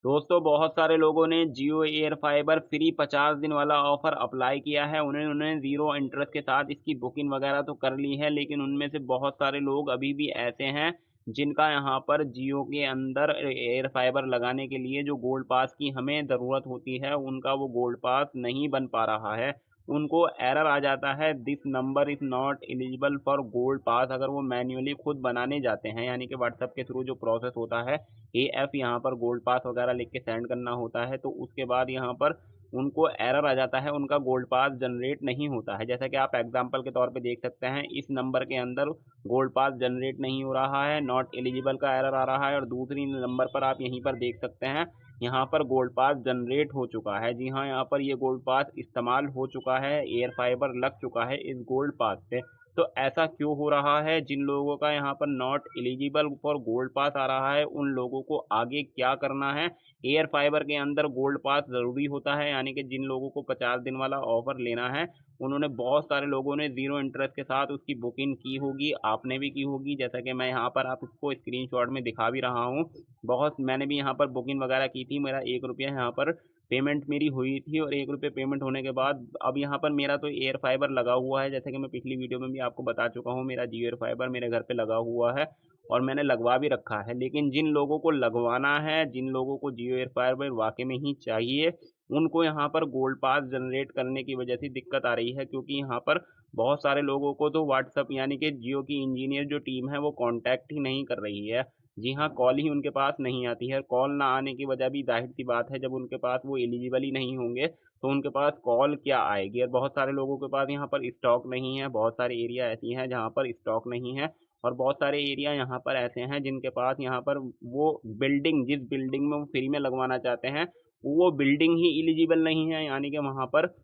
दोस्तों बहुत सारे लोगों ने जियो एयर फाइबर फ्री 50 दिन वाला ऑफर अप्लाई किया है। उन्होंने ज़ीरो इंटरेस्ट के साथ इसकी बुकिंग वगैरह तो कर ली है, लेकिन उनमें से बहुत सारे लोग अभी भी ऐसे हैं जिनका यहाँ पर जियो के अंदर एयर फाइबर लगाने के लिए जो गोल्ड पास की हमें ज़रूरत होती है, उनका वो गोल्ड पास नहीं बन पा रहा है। उनको एरर आ जाता है, this number is not eligible for gold pass. अगर वो मैन्युअली खुद बनाने जाते हैं, यानी कि व्हाट्सएप के थ्रू जो प्रोसेस होता है, एएफ यहाँ पर गोल्ड पास वगैरह लिख के सेंड करना होता है, तो उसके बाद यहाँ पर उनको एरर आ जाता है, उनका गोल्ड पास जनरेट नहीं होता है। जैसा कि आप एग्जांपल के तौर पे देख सकते हैं, इस नंबर के अंदर गोल्ड पास जनरेट नहीं हो रहा है, नॉट एलिजिबल का एरर आ रहा है, और दूसरी नंबर पर आप यहीं पर देख सकते हैं, यहाँ पर गोल्ड पास जनरेट हो चुका है। जी हाँ, यहाँ पर ये गोल्ड पास इस्तेमाल हो चुका है, एयर फाइबर लग चुका है इस गोल्ड पास पे। तो ऐसा क्यों हो रहा है? जिन लोगों का यहाँ पर नॉट एलिजिबल फॉर गोल्ड पास आ रहा है, उन लोगों को आगे क्या करना है? एयर फाइबर के अंदर गोल्ड पास ज़रूरी होता है, यानी कि जिन लोगों को 50 दिन वाला ऑफ़र लेना है, उन्होंने बहुत सारे लोगों ने ज़ीरो इंटरेस्ट के साथ उसकी बुकिंग की होगी, आपने भी की होगी। जैसा कि मैं यहाँ पर आपको स्क्रीनशॉट में दिखा भी रहा हूँ। बहुत मैंने भी यहाँ पर बुकिंग वगैरह की थी, मेरा ₹1 यहाँ पर पेमेंट मेरी हुई थी, और ₹1 पेमेंट होने के बाद अब यहाँ पर मेरा तो एयर फाइबर लगा हुआ है। जैसे कि मैं पिछली वीडियो में भी आपको बता चुका हूँ, मेरा जियो एयर फाइबर मेरे घर पे लगा हुआ है और मैंने लगवा भी रखा है। लेकिन जिन लोगों को लगवाना है, जिन लोगों को जियो एयर फाइबर वाक़ई में ही चाहिए, उनको यहाँ पर गोल्ड पास जनरेट करने की वजह से दिक्कत आ रही है, क्योंकि यहाँ पर बहुत सारे लोगों को तो व्हाट्सएप यानी कि जियो की इंजीनियर जो टीम है, वो कॉन्टैक्ट ही नहीं कर रही है। जी हाँ, कॉल ही उनके पास नहीं आती है। कॉल ना आने की वजह भी ज़ाहिर-सी बात है, जब उनके पास वो एलिजिबल ही नहीं होंगे, तो उनके पास कॉल क्या आएगी? और बहुत सारे लोगों के पास यहाँ पर स्टॉक नहीं है, बहुत सारे एरिया ऐसी हैं जहाँ पर स्टॉक नहीं है, और बहुत सारे एरिया यहाँ पर ऐसे हैं जिनके पास यहाँ पर वो बिल्डिंग जिस बिल्डिंग में वो फ्री में लगवाना चाहते हैं, वो बिल्डिंग ही एलिजिबल नहीं है, यानी कि वहाँ पर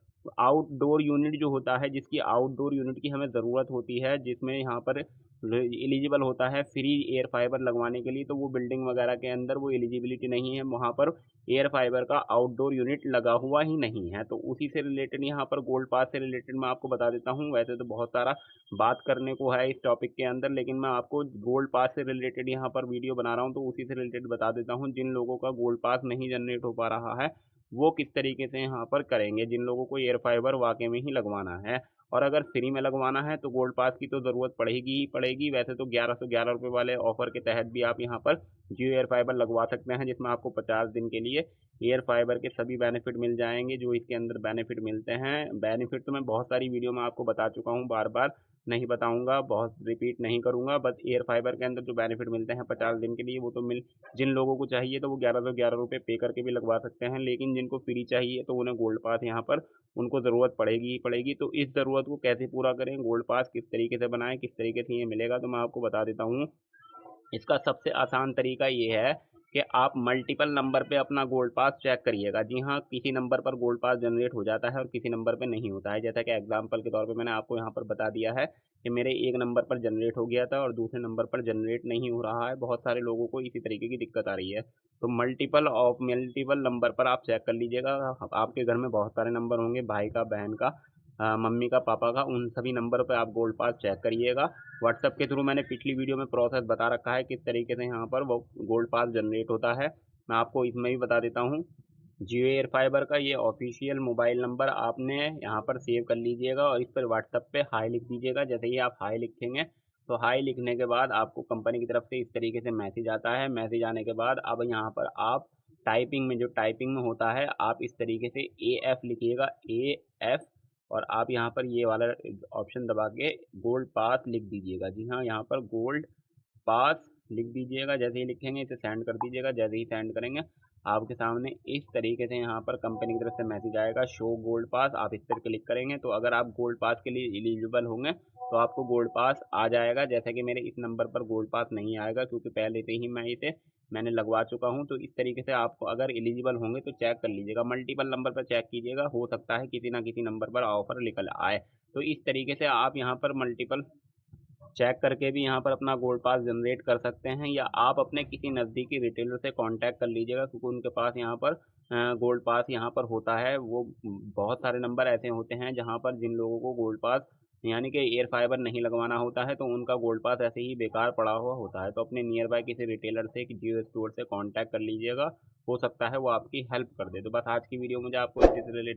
आउटडोर यूनिट जो होता है, जिसकी आउटडोर यूनिट की हमें ज़रूरत होती है, जिसमें यहाँ पर एलिजिबल होता है फ्री एयर फाइबर लगवाने के लिए, तो वो बिल्डिंग वगैरह के अंदर वो एलिजिबिलिटी नहीं है, वहाँ पर एयर फाइबर का आउटडोर यूनिट लगा हुआ ही नहीं है। तो उसी से रिलेटेड यहाँ पर गोल्ड पास से रिलेटेड मैं आपको बता देता हूँ। वैसे तो बहुत सारा बात करने को है इस टॉपिक के अंदर, लेकिन मैं आपको गोल्ड पास से रिलेटेड यहाँ पर वीडियो बना रहा हूँ, तो उसी से रिलेटेड बता देता हूँ। जिन लोगों का गोल्ड पास नहीं जनरेट हो पा रहा है, वो किस तरीके से यहाँ पर करेंगे, जिन लोगों को एयर फाइबर वाकई में ही लगवाना है। और अगर फ्री में लगवाना है तो गोल्ड पास की तो ज़रूरत पड़ेगी ही पड़ेगी। वैसे तो ₹1111 वाले ऑफ़र के तहत भी आप यहाँ पर जियो एयर फाइबर लगवा सकते हैं, जिसमें आपको 50 दिन के लिए एयर फाइबर के सभी बेनिफिट मिल जाएँगे, जो इसके अंदर बेनिफिट मिलते हैं। बेनिफिट तो मैं बहुत सारी वीडियो में आपको बता चुका हूँ, बार-बार नहीं बताऊँगा, बहुत रिपीट नहीं करूँगा। बस एयर फाइबर के अंदर जो बेनिफिट मिलते हैं 50 दिन के लिए, वो तो जिन लोगों को चाहिए तो वो ₹1111 पे करके भी लगवा सकते हैं, लेकिन जिनको फ्री चाहिए तो उन्हें गोल्ड पास यहाँ पर उनको ज़रूरत पड़ेगी ही पड़ेगी। तो इस ज़रूरत को कैसे पूरा करें, गोल्ड पास किस तरीके से बनाएँ, किस तरीके से ये मिलेगा, तो मैं आपको बता देता हूँ। इसका सबसे आसान तरीका ये है कि आप मल्टीपल नंबर पे अपना गोल्ड पास चेक करिएगा। जी हाँ, किसी नंबर पर गोल्ड पास जनरेट हो जाता है और किसी नंबर पे नहीं होता है। जैसा कि एग्ज़ाम्पल के तौर पे मैंने आपको यहाँ पर बता दिया है कि मेरे एक नंबर पर जनरेट हो गया था और दूसरे नंबर पर जनरेट नहीं हो रहा है। बहुत सारे लोगों को इसी तरीके की दिक्कत आ रही है। तो मल्टीपल नंबर पर आप चेक कर लीजिएगा। आपके घर में बहुत सारे नंबर होंगे, भाई का, बहन का, मम्मी का, पापा का, उन सभी नंबरों पे आप गोल्ड पास चेक करिएगा। व्हाट्सएप के थ्रू मैंने पिछली वीडियो में प्रोसेस बता रखा है किस तरीके से यहाँ पर वो गोल्ड पास जनरेट होता है। मैं आपको इसमें भी बता देता हूँ। जियो एयर फाइबर का ये ऑफिशियल मोबाइल नंबर आपने यहाँ पर सेव कर लीजिएगा और इस पर व्हाट्सएप पे हाई लिख दीजिएगा। जैसे ही आप हाई लिखेंगे, तो हाई लिखने के बाद आपको कंपनी की तरफ से इस तरीके से मैसेज आता है। मैसेज आने के बाद अब यहाँ पर आप टाइपिंग में होता है, आप इस तरीके से ए एफ लिखिएगा, ए एफ, और आप यहाँ पर ये वाला ऑप्शन दबा के गोल्ड पास लिख दीजिएगा। जी हाँ, यहाँ पर गोल्ड पास लिख दीजिएगा। जैसे ही लिखेंगे इसे सेंड कर दीजिएगा। जैसे ही सेंड करेंगे, आपके सामने इस तरीके से यहाँ पर कंपनी की तरफ से मैसेज आएगा, शो गोल्ड पास। आप इस पर क्लिक करेंगे तो अगर आप गोल्ड पास के लिए एलिजिबल होंगे तो आपको गोल्ड पास आ जाएगा। जैसा कि मेरे इस नंबर पर गोल्ड पास नहीं आएगा, क्योंकि पहले से ही मैंने लगवा चुका हूँ। तो इस तरीके से आपको अगर एलिजिबल होंगे तो चेक कर लीजिएगा, मल्टीपल नंबर पर चेक कीजिएगा, हो सकता है किसी ना किसी नंबर पर ऑफर निकल आए। तो इस तरीके से आप यहाँ पर मल्टीपल चेक करके भी यहाँ पर अपना गोल्ड पास जनरेट कर सकते हैं, या आप अपने किसी नज़दीकी रिटेलर से कांटेक्ट कर लीजिएगा, क्योंकि उनके पास यहाँ पर गोल्ड पास यहाँ पर होता है। वो बहुत सारे नंबर ऐसे होते हैं जहाँ पर जिन लोगों को गोल्ड पास यानी कि एयर फाइबर नहीं लगवाना होता है, तो उनका गोल्ड पास ऐसे ही बेकार पड़ा हुआ होता है। तो अपने नियर बाय किसी रिटेलर से, कि जियो स्टोर से कांटेक्ट कर लीजिएगा, हो सकता है वो आपकी हेल्प कर दे। तो बस आज की वीडियो मुझे आपको इसी से रिलेटेड